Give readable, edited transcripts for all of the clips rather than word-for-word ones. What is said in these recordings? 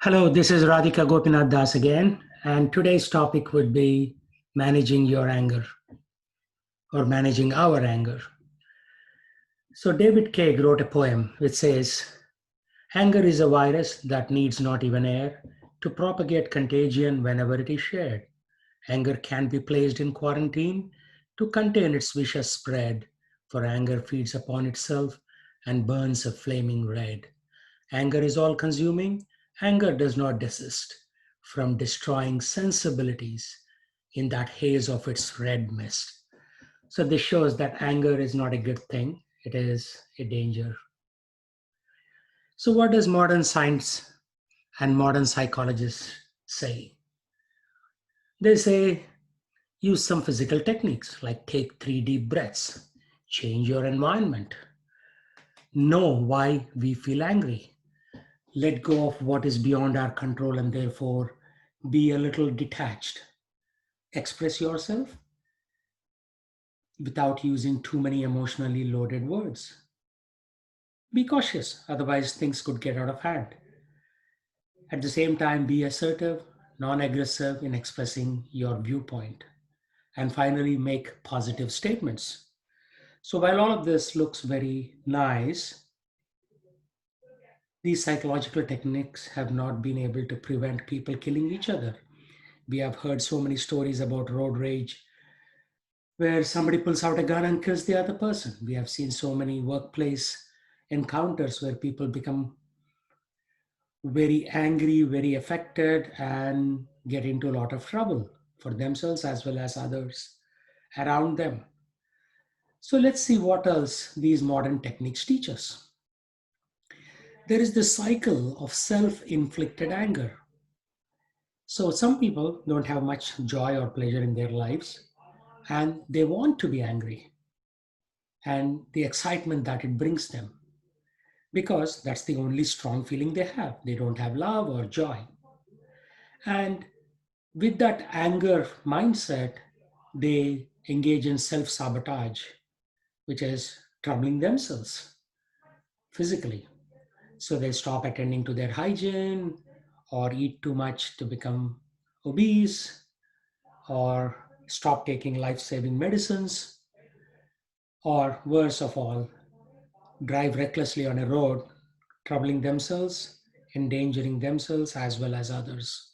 Hello, this is Radhika Gopinath Das again, and today's topic would be managing your anger or managing our anger. So, David Cage wrote a poem which says, anger is a virus that needs not even air to propagate contagion whenever it is shared. Anger can be placed in quarantine to contain its vicious spread, for anger feeds upon itself and burns a flaming red. Anger is all consuming. Anger does not desist from destroying sensibilities in that haze of its red mist. So, this shows that anger is not a good thing, it is a danger. So, what does modern science and modern psychologists say? They say use some physical techniques like take 3 deep breaths, change your environment, know why we feel angry, let go of what is beyond our control and therefore be a little detached. Express yourself without using too many emotionally loaded words. Be cautious, otherwise, things could get out of hand. At the same time, be assertive, non aggressive in expressing your viewpoint. And finally, make positive statements. So, while all of this looks very nice, these psychological techniques have not been able to prevent people killing each other. We have heard so many stories about road rage where somebody pulls out a gun and kills the other person. We have seen so many workplace encounters where people become very angry, very affected, and get into a lot of trouble for themselves as well as others around them. So let's see what else these modern techniques teach us. There is this cycle of self inflicted anger. So some people don't have much joy or pleasure in their lives and they want to be angry and the excitement that it brings them because that's the only strong feeling they have. They don't have love or joy. And with that anger mindset, they engage in self sabotage, which is troubling themselves physically. So they stop attending to their hygiene or eat too much to become obese or stop taking life saving medicines or worse of all, drive recklessly on a road, troubling themselves, endangering themselves as well as others.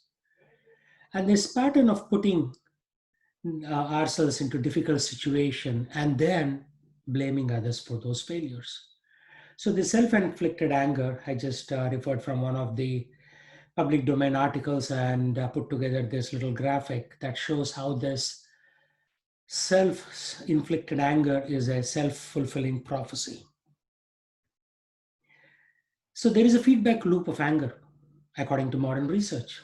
And this pattern of putting ourselves into difficult situation and then blaming others for those failures. So the self-inflicted anger, I just referred from one of the public domain articles and put together this little graphic that shows how this self-inflicted anger is a self-fulfilling prophecy. So there is a feedback loop of anger, according to modern research.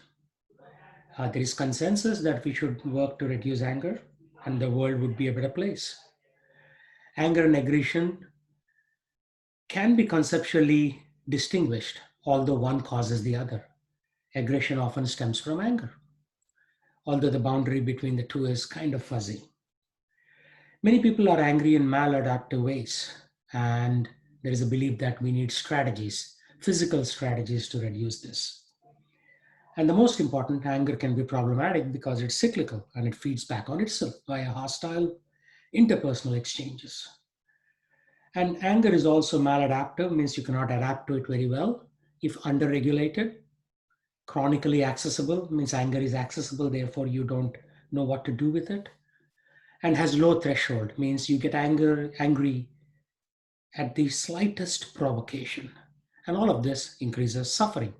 There is consensus that we should work to reduce anger and the world would be a better place. Anger and aggression can be conceptually distinguished, although one causes the other. Aggression often stems from anger, although the boundary between the two is kind of fuzzy. Many people are angry in maladaptive ways, and there is a belief that we need strategies, physical strategies to reduce this. And the most important, anger can be problematic because it's cyclical and it feeds back on itself via hostile interpersonal exchanges. And anger is also maladaptive, means you cannot adapt to it very well. If underregulated, chronically accessible, means anger is accessible, therefore you don't know what to do with it. And has low threshold, means you get angry at the slightest provocation. And all of this increases suffering.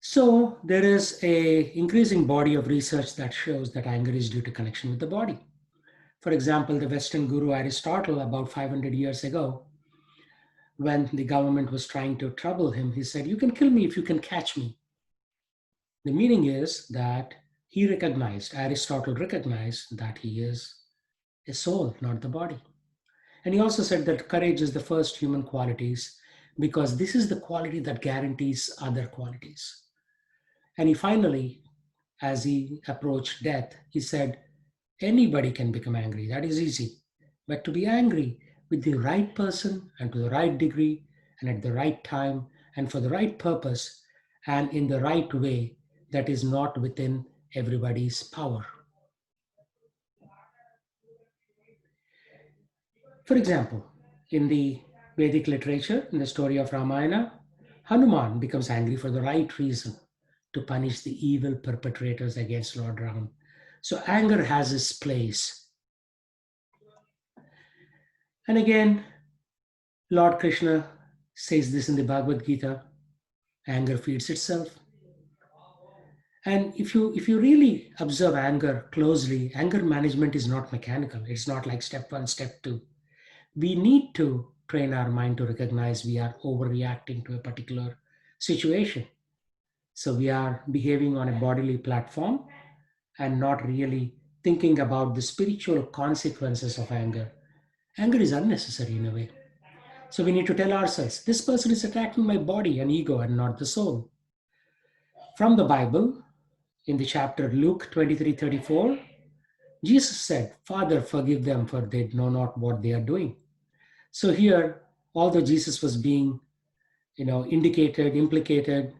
So there is a increasing body of research that shows that anger is due to connection with the body. For example, the Western guru Aristotle, about 500 years ago, when the government was trying to trouble him, he said, "You can kill me if you can catch me." The meaning is that Aristotle recognized that he is a soul, not the body. And he also said that courage is the first human qualities because this is the quality that guarantees other qualities. And he finally, as he approached death, he said, anybody can become angry. That is easy. But to be angry with the right person and to the right degree and at the right time and for the right purpose and in the right way that is not within everybody's power. For example, in the Vedic literature, in the story of Ramayana, Hanuman becomes angry for the right reason to punish the evil perpetrators against Lord Ram. So anger has its place. And again, Lord Krishna says this in the Bhagavad Gita, anger feeds itself. And if you really observe anger closely, anger management is not mechanical. It's not like step one, step two. We need to train our mind to recognize we are overreacting to a particular situation. So we are behaving on a bodily platform and not really thinking about the spiritual consequences of anger. Anger is unnecessary in a way. So we need to tell ourselves this person is attacking my body and ego and not the soul. From the Bible, in the chapter Luke 23:34, Jesus said, Father, forgive them, for they know not what they are doing. So here, although Jesus was being, indicated, implicated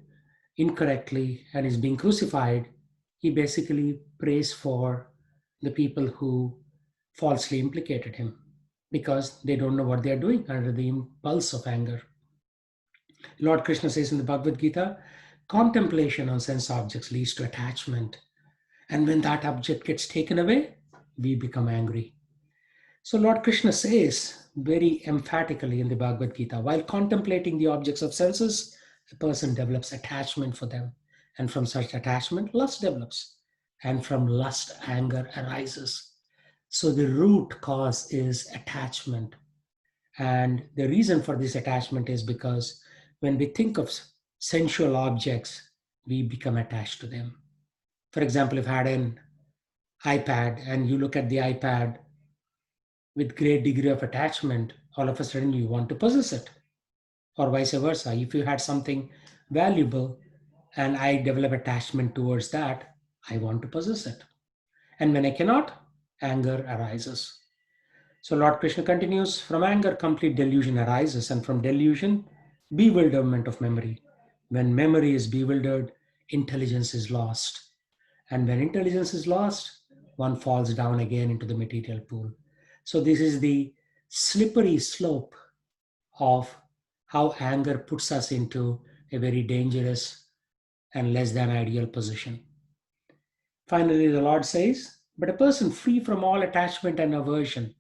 incorrectly and is being crucified, he basically prays for the people who falsely implicated him because they don't know what they are doing under the impulse of anger. Lord Krishna says in the Bhagavad Gita, contemplation on sense objects leads to attachment. And when that object gets taken away, we become angry. So Lord Krishna says very emphatically in the Bhagavad Gita, while contemplating the objects of senses, a person develops attachment for them. And from such attachment, lust develops. And from lust, anger arises. So the root cause is attachment. And the reason for this attachment is because when we think of sensual objects, we become attached to them. For example, if I had an iPad and you look at the iPad with great degree of attachment, all of a sudden you want to possess it. Or vice versa. If you had something valuable and I develop attachment towards that, I want to possess it. And when I cannot, anger arises. So Lord Krishna continues, from anger, complete delusion arises, and from delusion, bewilderment of memory. When memory is bewildered, intelligence is lost. And when intelligence is lost, one falls down again into the material pool. So this is the slippery slope of how anger puts us into a very dangerous and less than ideal position. Finally, the Lord says, but a person free from all attachment and aversion.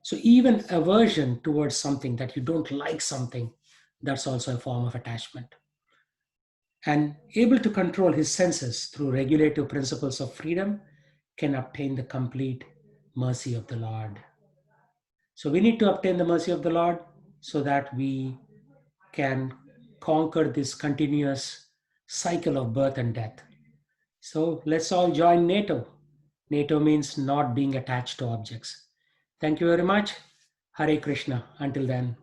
So even aversion towards something that you don't like something, that's also a form of attachment. And able to control his senses through regulative principles of freedom can obtain the complete mercy of the Lord. So we need to obtain the mercy of the Lord so that we can conquer this continuous cycle of birth and death. So let's all join NATO. NATO means not being attached to objects. Thank you very much. Hare Krishna. Until then.